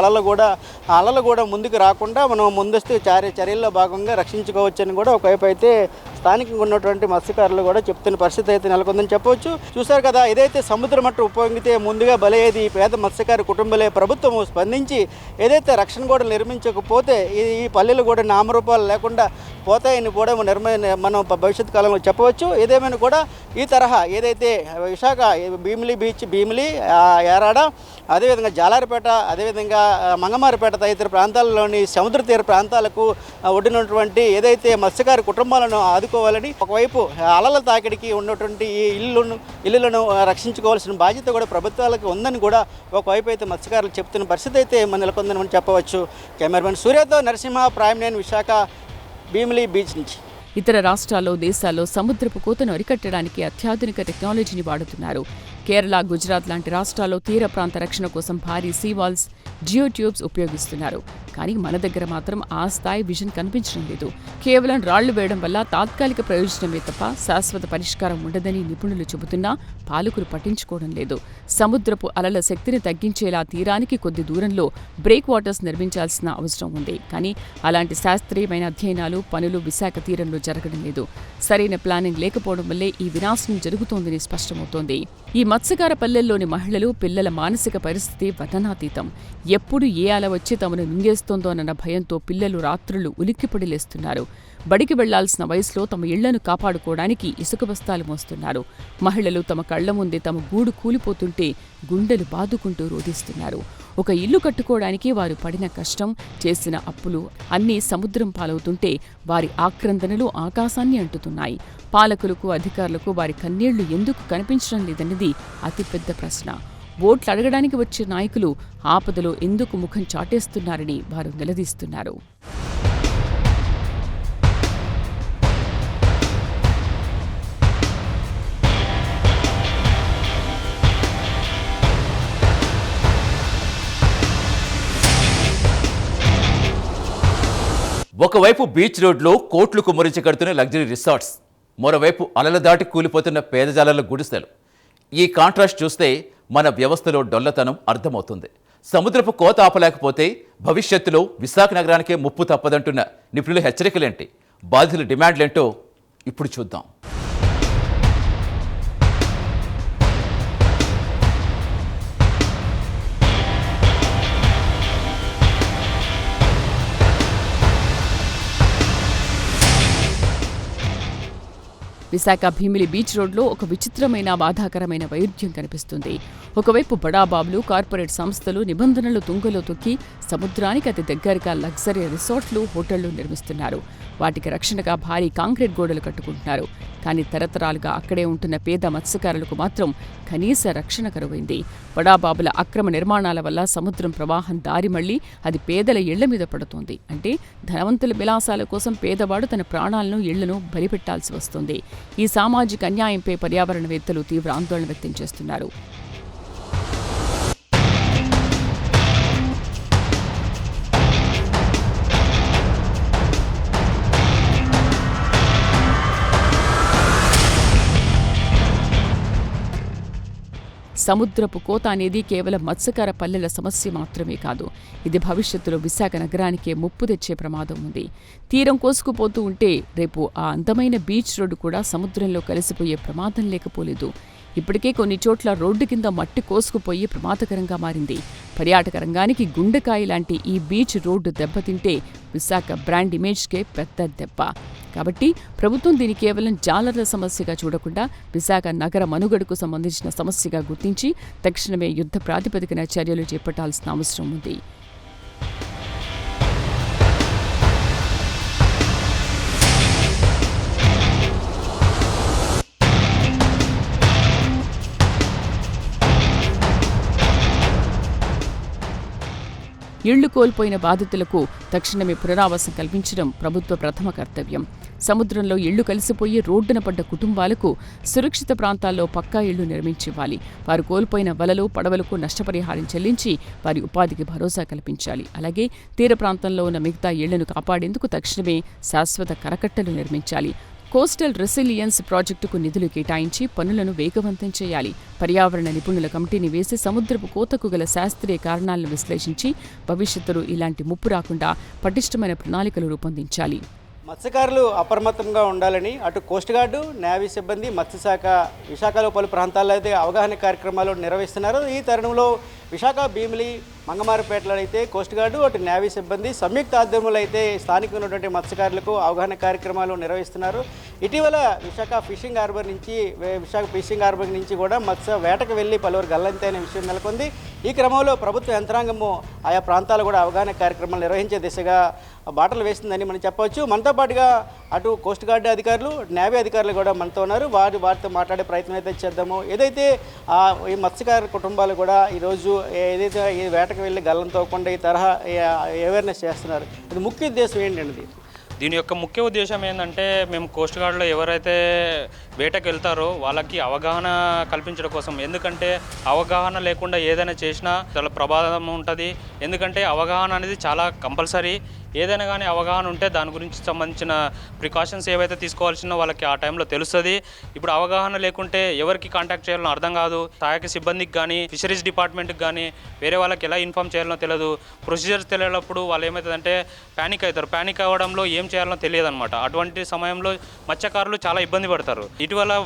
అలలు కూడా ముందుకు రాకుండా మనం ముందస్తు చర్యల్లో భాగంగా రక్షించుకోవచ్చని కూడా ఒకవైపు అయితే స్థానికంగా ఉన్నటువంటి మత్స్యకారులు కూడా చెప్తున్న పరిస్థితి అయితే నెలకొందని చెప్పవచ్చు. చూశారు కదా, ఏదైతే సముద్ర మట్టం ఉపయోగితే ముందుగా బలయ్యేది పేద మత్స్యకారు కుటుంబాలే. ప్రభుత్వం స్పందించి ఏదైతే రక్షణ గోడలు నిర్మించకపోతే ఈ పల్లెలు కూడా నామరూపాలు లేకుండా పోతాయని కూడా మనం భవిష్యత్ కాలంలో చెప్పవచ్చు. ఏదేమైనా కూడా ఈ తరహా ఏదైతే విశాఖ భీమిలి బీచ్, భీమిలి, యారాడ, అదేవిధంగా జాలారిపేట, అదేవిధంగా మంగమారిపేట తదితర ప్రాంతాల్లోని సముద్ర తీర ప్రాంతాలకు ఒడ్డినటువంటి ఏదైతే మత్స్యకారు కుటుంబాలను ఆదుకోవాలని, ఒకవైపు అలల తాకిడికి ఉన్నటువంటి ఈ ఇళ్లను రక్షించుకోవాల్సిన బాధ్యత కూడా ప్రభుత్వాలకు ఉందని కూడా ఒకవైపు అయితే మత్స్యకారులు చెప్తున్న పరిస్థితి అయితే మన నెలకొందని మనం చెప్పవచ్చు. కెమెరామెన్ సూర్యతో నరసింహ, ప్రైమ్ 9 విశాఖ భీమిలి బీచ్ నుంచి. ఇతర రాష్ట్రాల్లో, దేశాల్లో సముద్రపు కోతను అరికట్టడానికి అత్యాధునిక టెక్నాలజీని వాడుతున్నారు. కేరళ, గుజరాత్ లాంటి రాష్ట్రాల్లో తీర ప్రాంత రక్షణ కోసం భారీ సీవాల్స్, జియో ట్యూబ్స్ ఉపయోగిస్తున్నారు. కానీ మన దగ్గర మాత్రం ఆ స్థాయి విజన్ కనిపించడం లేదు. కేవలం రాళ్లు వేయడం వల్ల తాత్కాలిక ప్రయోజనమే తప్ప శాశ్వత పరిష్కారం ఉండదని నిపుణులు చెబుతున్నా పాలకులు పట్టించుకోవడం లేదు. సముద్రపు అలల శక్తిని తగ్గించేలా తీరానికి కొద్ది దూరంలో బ్రేక్ వాటర్స్ నిర్మించాల్సిన అవసరం ఉంది. కానీ అలాంటి శాస్త్రీయమైన అధ్యయనాలు, పనులు విశాఖ తీరంలో జరగడం లేదు. సరైన ప్లానింగ్ లేకపోవడం వల్లే ఈ వినాశనం జరుగుతోందని స్పష్టమవుతోంది. ఈ మత్స్యకార పల్లెల్లోని మహిళలు, పిల్లల మానసిక పరిస్థితి వర్ణనాతీతం. ఎప్పుడు ఏ అల వచ్చి తమను మింగేస్తోందోనన్న భయంతో పిల్లలు రాత్రులు ఉలిక్కిపడి లేస్తున్నారు. బడికి వెళ్లాల్సిన వయసులో తమ ఇళ్లను కాపాడుకోవడానికి ఇసుక బస్తాలు మోస్తున్నారు. మహిళలు తమ కళ్ల ముందే తమ గూడు కూలిపోతుంటే గుండెలు బాదుకుంటూ రోధిస్తున్నారు. ఒక ఇల్లు కట్టుకోవడానికి వారు పడిన కష్టం, చేసిన అప్పులు అన్నీ సముద్రం పాలవుతుంటే వారి ఆక్రందనలు ఆకాశాన్ని అంటుతున్నాయి. పాలకులకు, అధికారులకు వారి కన్నీళ్లు ఎందుకు కనిపించడం లేదన్నది అతిపెద్ద ప్రశ్న. ఓట్లు అడగడానికి వచ్చే నాయకులు ఆపదలో ఎందుకు ముఖం చాటేస్తున్నారని వారు నిలదీస్తున్నారు. ఒకవైపు బీచ్ రోడ్లో కోట్లు కుమ్మరించి కడుతున్న లగ్జరీ రిసార్ట్స్, మరోవైపు అలల దాటి కూలిపోతున్న పేదజాలల గుడిసెలు. ఈ కాంట్రాస్ట్ చూస్తే మన వ్యవస్థలో డొల్లతనం అర్థమవుతుంది. సముద్రపు కోత ఆపలేకపోతే భవిష్యత్తులో విశాఖ నగరానికే ముప్పు తప్పదంటున్న నిపుణుల హెచ్చరికలేంటి, బాధితుల డిమాండ్లేంటో ఇప్పుడు చూద్దాం. విశాఖ భీమిలి బీచ్ రోడ్లో ఒక విచిత్రమైన బాధాకరమైన వైరుధ్యం కనిపిస్తుంది. ఒకవైపు బడాబాబులు, కార్పొరేట్ సంస్థలు నిబంధనలు తుంగలో తొక్కి సముద్రానికి అతి దగ్గరగా లగ్జరీ రిసార్ట్లు, హోటళ్లు నిర్మిస్తున్నారు. వాటికి రక్షణగా భారీ కాంక్రీట్ గోడలు కట్టుకుంటున్నారు. కానీ తరతరాలుగా అక్కడే ఉంటున్న పేద మత్స్యకారులకు మాత్రం కనీస రక్షణ కరువైంది. బడాబాబుల అక్రమ నిర్మాణాల వల్ల సముద్రం ప్రవాహం దారి మళ్లీ అది పేదల ఇళ్ల మీద పడుతోంది. అంటే ధనవంతుల విలాసాల కోసం పేదవాడు తన ప్రాణాలను, ఇళ్లను బలిపెట్టాల్సి వస్తుంది. ఈ సామాజిక అన్యాయంపై పర్యావరణవేత్తలు తీవ్ర ఆందోళన వ్యక్తం చేస్తున్నారు. సముద్రపు కోత అనేది కేవలం మత్స్యకార పల్లెల సమస్య మాత్రమే కాదు. ఇది భవిష్యత్తులో విశాఖ నగరానికే ముప్పు తెచ్చే ప్రమాదం ఉంది. తీరం కోసుకుపోతూ ఉంటే రేపు ఆ అందమైన బీచ్ రోడ్డు కూడా సముద్రంలో కలిసిపోయే ప్రమాదం లేకపోలేదు. ఇప్పటికే కొన్ని చోట్ల రోడ్డు కింద మట్టి కోసుకుపోయి ప్రమాదకరంగా మారింది. పర్యాటక రంగానికి గుండెకాయ లాంటి ఈ బీచ్ రోడ్డు దెబ్బతింటే విశాఖ బ్రాండ్ ఇమేజ్కే పెద్ద దెబ్బ. కాబట్టి ప్రభుత్వం దీన్ని కేవలం జాలర్ల సమస్యగా చూడకుండా విశాఖ నగర మనుగడకు సంబంధించిన సమస్యగా గుర్తించి తక్షణమే యుద్ధ ప్రాతిపదికన చర్యలు చేపట్టాల్సిన అవసరం ఉంది. ఇళ్లు కోల్పోయిన బాధితులకు తక్షణమే పునరావాసం కల్పించడం ప్రభుత్వ ప్రథమ కర్తవ్యం. సముద్రంలో ఇళ్లు కలిసిపోయి రోడ్డున పడ్డ కుటుంబాలకు సురక్షిత ప్రాంతాల్లో పక్కా ఇళ్లు నిర్మించివ్వాలి. వారు కోల్పోయిన వలలు, పడవలకు నష్టపరిహారం చెల్లించి వారి ఉపాధికి భరోసా కల్పించాలి. అలాగే తీర ప్రాంతంలో ఉన్న మిగతా ఇళ్లను కాపాడేందుకు తక్షణమే శాశ్వత కరకట్టలు నిర్మించాలి. కోస్టల్ రెసిలియన్స్ ప్రాజెక్టుకు నిధులు కేటాయించి పనులను వేగవంతం చేయాలి. పర్యావరణ నిపుణుల కమిటీని వేసి సముద్రపు కోతకు గల శాస్త్రీయ కారణాలను విశ్లేషించి భవిష్యత్తులో ఇలాంటి ముప్పు రాకుండా పటిష్టమైన ప్రణాళికలు రూపొందించాలి. మత్స్యకారులు అప్రమత్తంగా ఉండాలని అటు కోస్ట్ గార్డు, నేవీ సిబ్బంది, మత్స్యశాఖ విశాఖలో పలు ప్రాంతాల్లో అయితే అవగాహన కార్యక్రమాలు నిర్వహిస్తున్నారు. ఈ తరుణంలో విశాఖ భీమిలి, మంగమారిపేటలో అయితే కోస్ట్ గార్డు, అటు నేవీ సిబ్బంది సంయుక్త ఆధ్వర్యంలో అయితే స్థానికంగా ఉన్నటువంటి మత్స్యకారులకు అవగాహన కార్యక్రమాలు నిర్వహిస్తున్నారు. ఇటీవల విశాఖ ఫిషింగ్ హార్బర్ నుంచి కూడా మత్స్య వేటకు వెళ్ళి పలువురు గల్లంతైన విషయం నెలకొంది. ఈ క్రమంలో ప్రభుత్వ యంత్రాంగము ఆయా ప్రాంతాలు కూడా అవగాహన కార్యక్రమాలు నిర్వహించే దిశగా బాటలు వేస్తుందని మనం చెప్పవచ్చు. మనతో పాటుగా అటు కోస్ట్ గార్డు అధికారులు, నేవీ అధికారులు కూడా మనతో ఉన్నారు. వారితో మాట్లాడే ప్రయత్నం అయితే చేద్దాము. ఏదైతే ఈ మత్స్యకార కుటుంబాలు కూడా ఈరోజు ఏదైతే ఈ వేటకు వెళ్ళి గల్లం తోకుండా ఈ తరహా అవేర్నెస్ చేస్తున్నారు, ఇది ముఖ్య ఉద్దేశం ఏంటండి? దీని యొక్క ముఖ్య ఉద్దేశం ఏంటంటే మేము కోస్ట్ గార్డులో ఎవరైతే వేటకు వెళ్తారో వాళ్ళకి అవగాహన కల్పించడం కోసం. ఎందుకంటే అవగాహన లేకుండా ఏదైనా చేసినా చాలా ప్రమాదం ఉంటుంది. ఎందుకంటే అవగాహన అనేది చాలా కంపల్సరీ. ఏదైనా కానీ అవగాహన ఉంటే దాని గురించి సంబంధించిన ప్రికాషన్స్ ఏవైతే తీసుకోవాల్సిన వాళ్ళకి ఆ టైంలో తెలుస్తుంది. ఇప్పుడు అవగాహన లేకుంటే ఎవరికి కాంటాక్ట్ చేయాలో అర్థం కాదు. సహాయక సిబ్బందికి కానీ, ఫిషరీస్ డిపార్ట్మెంట్కి కానీ వేరే వాళ్ళకి ఎలా ఇన్ఫామ్ చేయాలో తెలియదు. ప్రొసీజర్స్ తెలియనప్పుడు వాళ్ళు ఏమవుతుందంటే ప్యానిక్ అవుతారు. ప్యానిక్ అవ్వడంలో ఏం చేయాలో తెలియదు అనమాట. అటువంటి సమయంలో మత్స్యకారులు చాలా ఇబ్బంది పడతారు. ఇటీవల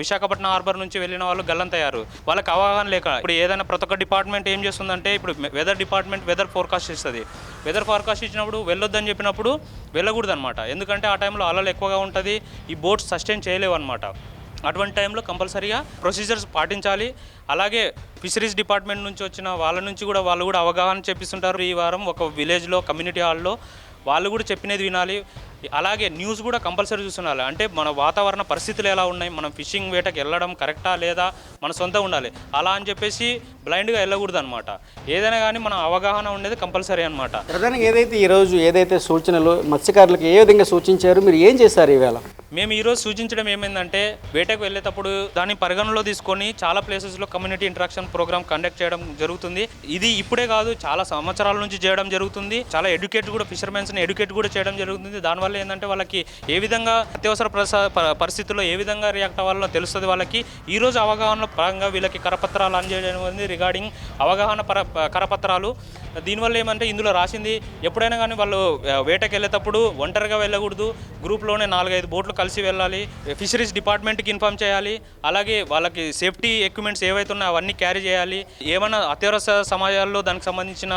విశాఖపట్నం హార్బర్ నుంచి వెళ్ళిన వాళ్ళు గల్లంతయ్యారు. వాళ్ళకి అవగాహన లేక ఇప్పుడు ఏదైనా ప్రతి ఒక్క డిపార్ట్మెంట్ ఏం చేస్తుందంటే ఇప్పుడు వెదర్ డిపార్ట్మెంట్ వెదర్ ఫోర్కాస్ట్ ఇస్తుంది. వెదర్ ఫోర్కాస్ట్ ఇచ్చినప్పుడు వెళ్ళొద్దని చెప్పినప్పుడు వెళ్ళకూడదు అనమాట. ఎందుకంటే ఆ టైంలో అలలు ఎక్కువగా ఉంటుంది, ఈ బోట్స్ సస్టైన్ చేయలేవు అనమాట. అటువంటి టైంలో కంపల్సరీగా ప్రొసీజర్స్ పాటించాలి. అలాగే ఫిషరీస్ డిపార్ట్మెంట్ నుంచి వచ్చిన వాళ్ళ నుంచి కూడా వాళ్ళు కూడా అవగాహన చెప్పిస్తుంటారు. ఈ వారం ఒక విలేజ్లో కమ్యూనిటీ హాల్లో వాళ్ళు కూడా చెప్పినది వినాలి. అలాగే న్యూస్ కూడా కంపల్సరీ చూస్తున్నారు. అంటే మన వాతావరణ పరిస్థితులు ఎలా ఉన్నాయి, మనం ఫిషింగ్ వేటకి వెళ్ళడం కరెక్టా లేదా మన సొంతం ఉండాలి. అలా అని చెప్పేసి బ్లైండ్గా వెళ్ళకూడదు అనమాట. ఏదైనా కానీ మన అవగాహన ఉండేది కంపల్సరీ అనమాట. ప్రధానంగా ఏదైతే సూచనలు మత్స్యకారులకు ఏ విధంగా సూచించారు, మీరు ఏం చేశారు ఈవేళ? మేము ఈరోజు సూచించడం ఏమైందంటే వేటకు వెళ్ళేటప్పుడు దాన్ని పరిగణనలో తీసుకొని చాలా ప్లేసెస్లో కమ్యూనిటీ ఇంటరాక్షన్ ప్రోగ్రామ్ కండక్ట్ చేయడం జరుగుతుంది. ఇది ఇప్పుడే కాదు, చాలా సంవత్సరాల నుంచి చేయడం జరుగుతుంది. చాలా ఎడ్యుకేట్ కూడా ఫిషర్మెన్స్ని ఎడ్యుకేట్ కూడా చేయడం జరుగుతుంది. దానివల్ల ఏంటంటే వాళ్ళకి ఏ విధంగా అత్యవసర పరిస్థితుల్లో ఏ విధంగా రియాక్ట్ అవ్వాలో తెలుస్తుంది వాళ్ళకి. ఈరోజు అవగాహన పరంగా వీళ్ళకి కరపత్రాలు అందజేయడం రిగార్డింగ్ అవగాహన కరపత్రాలు. దీనివల్ల ఏమంటే ఇందులో రాసింది ఎప్పుడైనా కానీ వాళ్ళు వేటకి వెళ్ళేటప్పుడు ఒంటరిగా వెళ్ళకూడదు, గ్రూప్లోనే 4-5 బోట్లు కలిసి వెళ్ళాలి, ఫిషరీస్ డిపార్ట్మెంట్కి ఇన్ఫామ్ చేయాలి, అలాగే వాళ్ళకి సేఫ్టీ ఎక్విప్మెంట్స్ ఏవైతే ఉన్నాయో అవన్నీ క్యారీ చేయాలి. ఏమైనా అత్యవసర సమాజాల్లో దానికి సంబంధించిన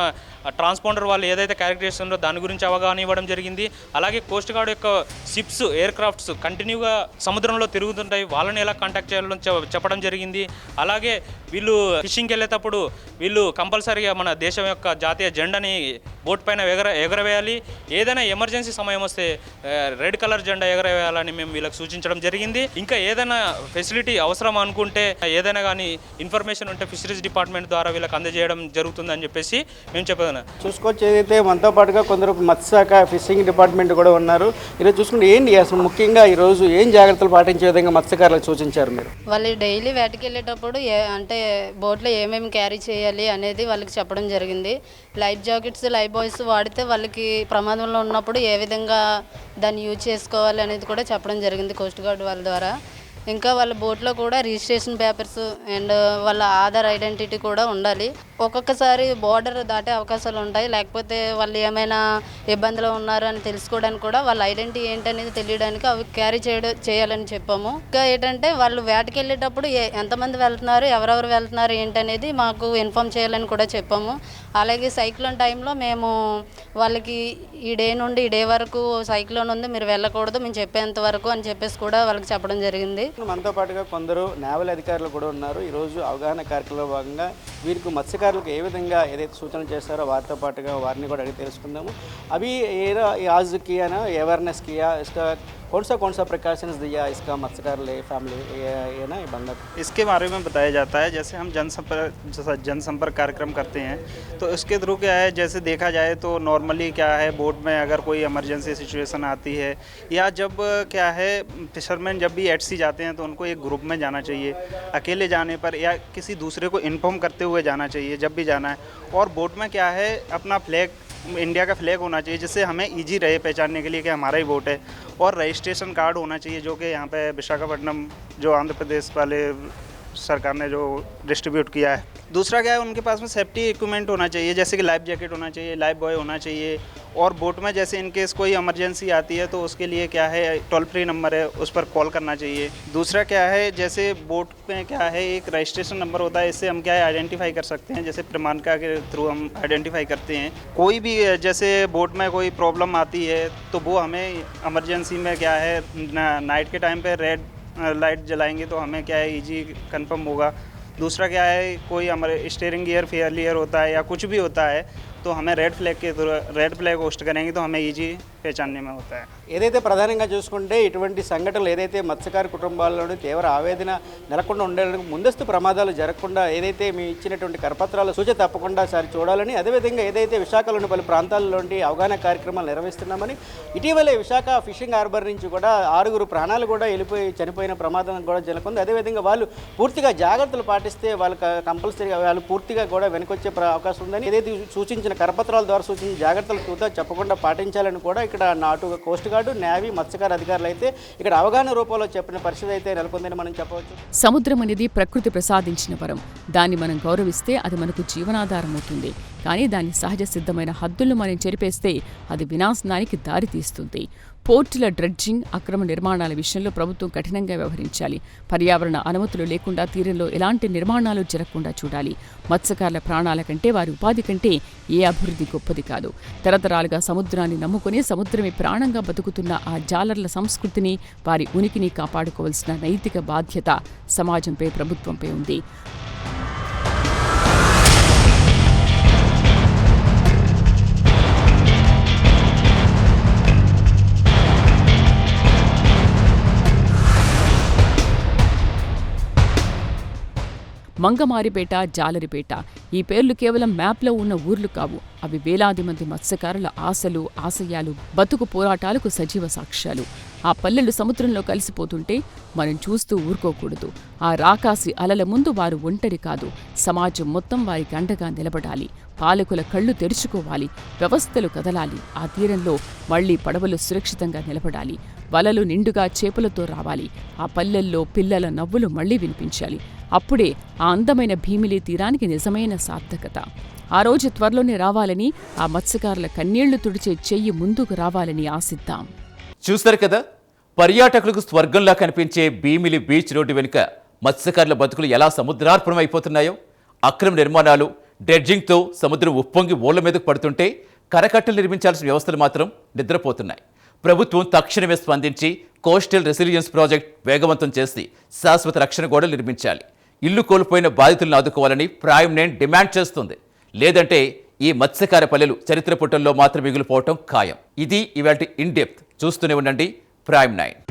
ట్రాన్స్పాండర్ వాళ్ళు ఏదైతే క్యారీ చేస్తుందో దాని గురించి అవగాహన ఇవ్వడం జరిగింది. అలాగే కోస్ట్ గార్డ్ యొక్క షిప్స్, ఎయిర్ క్రాఫ్ట్స్ కంటిన్యూగా సముద్రంలో తిరుగుతుంటాయి, వాళ్ళని ఎలా కాంటాక్ట్ చేయాలో చెప్పడం జరిగింది. అలాగే వీళ్ళు ఫిషింగ్కి వెళ్ళేటప్పుడు వీళ్ళు కంపల్సరీగా మన దేశం యొక్క జాతీయ జెండాని బోట్ పైన ఎగరవేయాలి. ఏదైనా ఎమర్జెన్సీ సమయం వస్తే రెడ్ కలర్ జెండా ఎగరవేయాలని మేము వీళ్ళకి సూచించడం జరిగింది. ఇంకా ఏదైనా ఫెసిలిటీ అవసరం అనుకుంటే, ఏదైనా కానీ ఇన్ఫర్మేషన్ ఉంటే ఫిషరీస్ డిపార్ట్మెంట్ ద్వారా వీళ్ళకి అందజేయడం జరుగుతుందని చెప్పేసి మేము చెప్పాను. చూసుకోవచ్చు, ఏదైతే మనతో పాటుగా కొందరు మత్స్యశాఖ ఫిషింగ్ డిపార్ట్మెంట్ కూడా ఉన్నారు. ఈరోజు చూసుకుంటే ఏంటి అసలు ముఖ్యంగా ఈరోజు ఏం జాగ్రత్తలు పాటించే విధంగా మత్స్యకారులకు సూచించారు మీరు? వాళ్ళు డైలీ వేటకి వెళ్ళేటప్పుడు అంటే బోట్లో ఏమేమి క్యారీ చేయాలి అనేది వాళ్ళకి చెప్పడం జరిగింది. లైఫ్ జాకెట్స్, లైఫ్ బాయ్స్ వాడితే వాళ్ళకి ప్రమాదంలో ఉన్నప్పుడు ఏ విధంగా దాన్ని యూజ్ చేసుకోవాలి అనేది కూడా చెప్పడం జరిగింది కోస్ట్ గార్డ్ వాళ్ళ ద్వారా. ఇంకా వాళ్ళ బోట్లో కూడా రిజిస్ట్రేషన్ పేపర్స్ అండ్ వాళ్ళ ఆధార్ ఐడెంటిటీ కూడా ఉండాలి. ఒక్కొక్కసారి బోర్డర్ దాటే అవకాశాలు ఉంటాయి, లేకపోతే వాళ్ళు ఏమైనా ఇబ్బందులు ఉన్నారు అని తెలుసుకోవడానికి కూడా వాళ్ళ ఐడెంటిటీ ఏంటనేది తెలియడానికి అవి క్యారీ చేయాలని చెప్పాము. ఇంకా ఏంటంటే వాళ్ళు వేటకి వెళ్ళేటప్పుడు ఎంతమంది వెళ్తున్నారు, ఎవరెవరు వెళ్తున్నారు ఏంటనేది మాకు ఇన్ఫామ్ చేయాలని కూడా చెప్పాము. అలాగే సైక్లోన్ టైంలో మేము వాళ్ళకి ఈ డే నుండి ఈ డే వరకు సైక్లోన్ ఉంది, మీరు వెళ్ళకూడదు, మేము చెప్పేంత వరకు అని చెప్పేసి కూడా వాళ్ళకి చెప్పడం జరిగింది. మనతో పాటుగా కొందరు నేవల్ అధికారులు కూడా ఉన్నారు. ఈరోజు అవగాహన కార్యక్రమంలో భాగంగా వీరికి మత్స్యకారులకు ఏ విధంగా ఏదైతే సూచనలు చేస్తారో వారితో పాటుగా వారిని కూడా అడిగి తెలుసుకుందాము. అవి आज किया ना अवेयरनेस किया, इसका कौन सा प्रिकॉशंस दिया इसका मत्स्यकार फैमिली ये ना ये बंदा? इसके बारे में बताया जाता है। जैसे हम जनसंपर्क कार्यक्रम करते हैं तो इसके थ्रू क्या है, जैसे देखा जाए तो नॉर्मली क्या है, बोट में अगर कोई इमरजेंसी सिचुएशन आती है या जब क्या है फिशरमैन जब भी एट सी जाते हैं तो उनको एक ग्रुप में जाना चाहिए, अकेले जाने पर या किसी दूसरे को इन्फॉर्म करते हुए जाना चाहिए जब भी जाना है। और बोट में क्या है, अपना फ्लैग, इंडिया का फ्लैग होना चाहिए जिससे हमें इजी रहे पहचानने के लिए कि हमारा ही बोट है। और रजिस्ट्रेशन कार्ड होना चाहिए जो कि यहाँ पे विशाखापट्टनम जो आंध्र प्रदेश वाले सरकार ने जो डिस्ट्रीब्यूट किया है। दूसरा क्या है, उनके पास में सेफ्टी इक्विपमेंट होना चाहिए, जैसे कि लाइफ जैकेट होना चाहिए, लाइफ बॉय होना चाहिए। और बोट में जैसे इनकेस कोई इमरजेंसी आती है तो उसके लिए क्या है, टोल फ्री नंबर है, उस पर कॉल करना चाहिए। दूसरा क्या है, जैसे बोट में क्या है एक रजिस्ट्रेशन नंबर होता है, इससे हम क्या है आइडेंटिफाई कर सकते हैं, जैसे प्रमाणिका के थ्रू हम आइडेंटिफाई करते हैं। कोई भी जैसे बोट में कोई प्रॉब्लम आती है तो वो हमें इमरजेंसी में क्या है नाइट के टाइम पे रेड लाइट जलाएंगे तो हमें क्या है ईजी कंफर्म होगा। दूसरा क्या है, कोई हमारे स्टीयरिंग गियर फेलियर होता है या कुछ भी होता है तो हमें रेड फ्लैग होस्ट करेंगे तो हमें ఈజీ పహచాన్నే में होता है। ఏదైతే ప్రధానంగా చూసుకుంటే ఇటువంటి సంఘటనలు ఏదైతే మత్స్యకార కుటుంబాల్లోని తీవ్ర ఆవేదన నెలకొండా ఉండేందుకు ముందస్తు ప్రమాదాలు జరగకుండా ఏదైతే మీ ఇచ్చినటువంటి కరపత్రాల సూచన తప్పకుండా సారి చూడాలని, అదేవిధంగా ఏదైతే విశాఖలోని పలు ప్రాంతాల్లోని అవగాహన కార్యక్రమాలు నిర్వహిస్తున్నామని, ఇటీవలే విశాఖ ఫిషింగ్ హార్బర్ నుంచి కూడా 6 ప్రాణాలు కూడా చనిపోయిన ప్రమాదం కూడా జరుగుతుంది. అదేవిధంగా వాళ్ళు పూర్తిగా జాగ్రత్తలు పాటిస్తే వాళ్ళకి కంపల్సరీగా వాళ్ళు పూర్తిగా కూడా వెనుకొచ్చే అవకాశం ఉందని, ఏదైతే సూచించిన కరపత్రాల ద్వారా సూచించిన జాగ్రత్తలు కూడా చెప్పకుండా పాటించాలని కూడా ఇక్కడ నాటు కోస్ట్ గార్డు, నేవీ, మత్స్యకార అధికారులు అయితే ఇక్కడ అవగాహన రూపంలో చెప్పిన పరిస్థితి అయితే నెలకొందని మనం చెప్పవచ్చు. సముద్రం అనేది ప్రకృతి ప్రసాదించిన వరం. దాన్ని మనం గౌరవిస్తే అది మనకు జీవనాధారం అవుతుంది. కానీ దాని సహజ సిద్ధమైన హద్దులను మనం చెరిపేస్తే అది వినాశనానికి దారితీస్తుంది. పోర్టుల డ్రెడ్జింగ్, అక్రమ నిర్మాణాల విషయంలో ప్రభుత్వం కఠినంగా వ్యవహరించాలి. పర్యావరణ అనుమతులు లేకుండా తీరంలో ఎలాంటి నిర్మాణాలు జరగకుండా చూడాలి. మత్స్యకారుల ప్రాణాల కంటే, వారి ఉపాధి కంటే ఏ అభివృద్ధి గొప్పది కాదు. తరతరాలుగా సముద్రాన్ని నమ్ముకుని సముద్రమే ప్రాణంగా బతుకుతున్న ఆ జాలర్ల సంస్కృతిని, వారి ఉనికిని కాపాడుకోవాల్సిన నైతిక బాధ్యత సమాజంపై, ప్రభుత్వంపై ఉంది. మంగమారిపేట, జాలరిపేట ఈ పేర్లు కేవలం మ్యాప్లో ఉన్న ఊర్లు కావు. అవి వేలాది మంది మత్స్యకారుల ఆశలు, ఆశయాలు, బతుకు పోరాటాలకు సజీవ సాక్ష్యాలు. ఆ పల్లెలు సముద్రంలో కలిసిపోతుంటే మనం చూస్తూ ఊరుకోకూడదు. ఆ రాకాసి అలల ముందు వారు ఒంటరి కాదు. సమాజం మొత్తం వారికి అండగా నిలబడాలి. పాలకుల కళ్ళు తెరుచుకోవాలి. వ్యవస్థలు కదలాలి. ఆ తీరంలో మళ్లీ పడవలు సురక్షితంగా నిలబడాలి. వలలు నిండుగా చేపలతో రావాలి. ఆ పల్లెల్లో పిల్లల నవ్వులు మళ్లీ వినిపించాలి. అప్పుడే ఆ అందమైన భీమిలి తీరానికి నిజమైన సార్థకత. ఆ రోజు త్వరలోనే రావాలని, ఆ మత్స్యకారుల కన్నీళ్లు తుడిచే చెయ్యి ముందుకు రావాలని ఆశిద్దాం. చూస్తారు కదా, పర్యాటకులకు స్వర్గంలా కనిపించే భీమిలి బీచ్ రోడ్డు వెనుక మత్స్యకారుల బతుకులు ఎలా సముద్రార్పణం అయిపోతున్నాయో, అక్రమ నిర్మాణాలు, డ్రెడ్జింగ్తో సముద్రం ఉప్పొంగి ఓళ్ల మీదకు పడుతుంటే కరకట్టలు నిర్మించాల్సిన వ్యవస్థలు మాత్రం నిద్రపోతున్నాయి. ప్రభుత్వం తక్షణమే స్పందించి కోస్టల్ రెసిలియన్స్ ప్రాజెక్ట్ వేగవంతం చేసి శాశ్వత రక్షణ గోడలు నిర్మించాలి. ఇల్లు కోల్పోయిన బాధితులను ఆదుకోవాలని ప్రైమ్ 9 డిమాండ్ చేస్తుంది. లేదంటే ఈ మత్స్యకార పల్లెలు చరిత్ర పుటల్లో మాత్రం మిగిలిపోవటం ఖాయం. ఇది ఇవాల్టి ఇన్ డెప్త్. చూస్తూనే ఉండండి ప్రైమ్ 9.